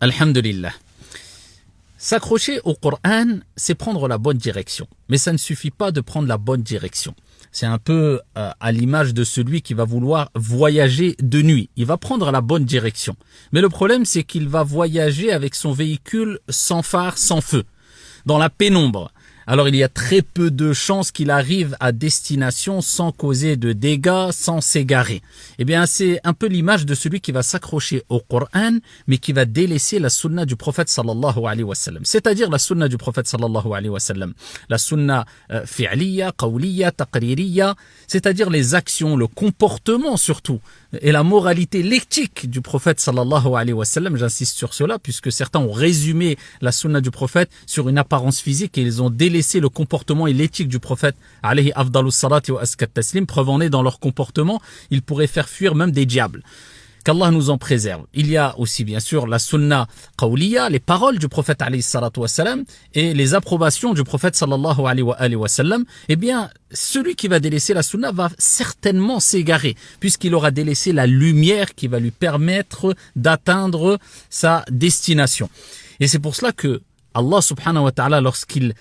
Alhamdulillah. S'accrocher au Coran, c'est prendre la bonne direction. Mais ça ne suffit pas de prendre la bonne direction. C'est un peu à l'image de celui qui va vouloir voyager de nuit. Il va prendre la bonne direction. Mais le problème, c'est qu'il va voyager avec son véhicule sans phare, sans feu, dans la pénombre. Alors il y a très peu de chances qu'il arrive à destination sans causer de dégâts, sans s'égarer. Eh bien c'est un peu l'image de celui qui va s'accrocher au Coran, mais qui va délaisser la sunna du prophète sallallahu alayhi wa sallam. C'est-à-dire la sunna du prophète sallallahu alayhi wa sallam. La sunna fi'liya, qawliya, taqririya, c'est-à-dire les actions, le comportement surtout, et la moralité, l'éthique du prophète sallallahu alayhi wa sallam. J'insiste sur cela puisque certains ont résumé la sunna du prophète sur une apparence physique et ils ont délaissé le comportement et l'éthique du prophète alayhi afdalus salati wa askat taslim. Preuve en est, dans leur comportement, ils pourraient faire fuir même des diables. Qu'Allah nous en préserve. Il y a aussi bien sûr la sunna qawliya, les paroles du prophète alayhi salatu wa salam et les approbations du prophète sallallahu alayhi wa sallam. Eh bien, celui qui va délaisser la sunna va certainement s'égarer puisqu'il aura délaissé la lumière qui va lui permettre d'atteindre sa destination. Et c'est pour cela que Allah subhanahu wa ta'ala, lorsqu'il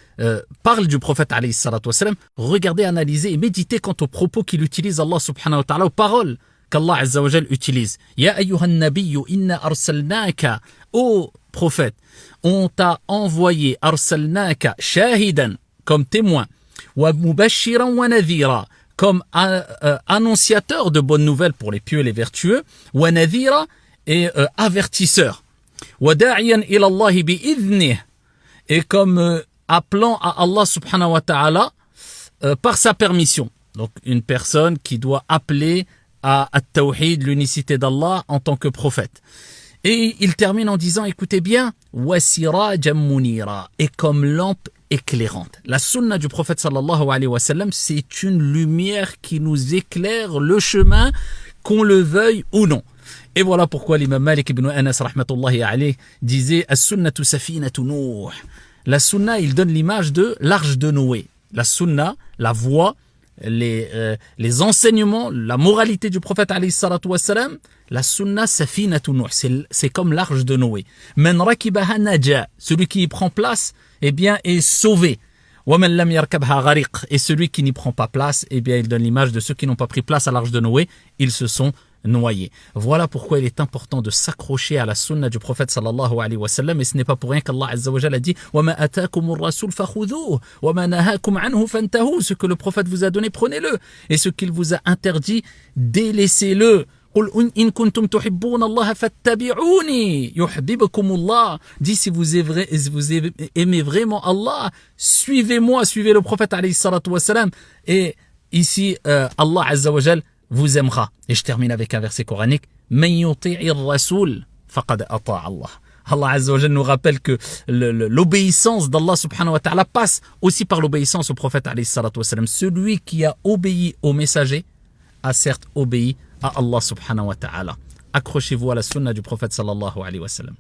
parle du prophète alayhi salatu wa salam, regardez, analysez et méditez quant aux propos qu'il utilise, Allah subhanahu wa ta'ala, aux paroles qu'Allah Azza wa Jal utilise. Ya ayyuhan nabiyyu inna arsalnaka, ô prophète, on t'a envoyé, arsalnaka shahidan, comme témoin, wa mubashiran wa nadhira, comme annonciateur de bonnes nouvelles pour les pieux et les vertueux, wa nadhira, et avertisseur, wa da'iyan ila Allah bi idhnih, et comme appelant à Allah subhanahu wa ta'ala par sa permission. Donc une personne qui doit appeler à At-Tawhid, l'unicité d'Allah en tant que prophète. Et il termine en disant, écoutez bien, وَسِرَاجًا مُنِيرًا, et comme lampe éclairante. La sunna du prophète sallallahu alayhi wa sallam, c'est une lumière qui nous éclaire le chemin, qu'on le veuille ou non. Et voilà pourquoi l'imam Malik ibn Anas rahmatullahi alayhi disait as-sunnatu safinatu Nuh. La sunna, il donne l'image de l'arche de Noé. La sunna, la voie, les enseignements, la moralité du prophète alayhi salatu wassalam, la sunna safinatu Nuh, c'est comme l'arche de Noé. Man rakibaha naja, celui qui y prend place, eh bien, est sauvé. Wa man lam yarkabha ghariq, et celui qui n'y prend pas place, eh bien, il donne l'image de ceux qui n'ont pas pris place à l'arche de Noé, ils se sont noyés. Voilà pourquoi il est important de s'accrocher à la sunna du prophète sallallahu alayhi wa sallam, et ce n'est pas pour rien qu'Allah Azza wa Jalla a dit wa ma atakumur rasul fakhudhuhu wa ma nahakum anhu fantahu, ce que le prophète vous a donné, prenez-le, et ce qu'il vous a interdit, délaissez-le. قل إن كنتم تحبون الله فاتبعوني يحببكم الله. Dis si vous aimez vraiment Allah, suivez-moi, suivez le prophète alayhi salatu wa salam, et ici Allah Azza wa Jalla vous aimera. Et je termine avec un verset coranique. Man yuti'ir rasoul faqad ata'a Allah. Allah Azza wa Jalla nous rappelle que l'obéissance d'Allah subhanahu wa ta'ala passe aussi par l'obéissance au prophète alayhi salatu wa salam. Celui qui a obéi au messager a certes obéi à Allah subhanahu wa ta'ala. Accrochez-vous à la sunna du prophète sallallahu alayhi wa sallam.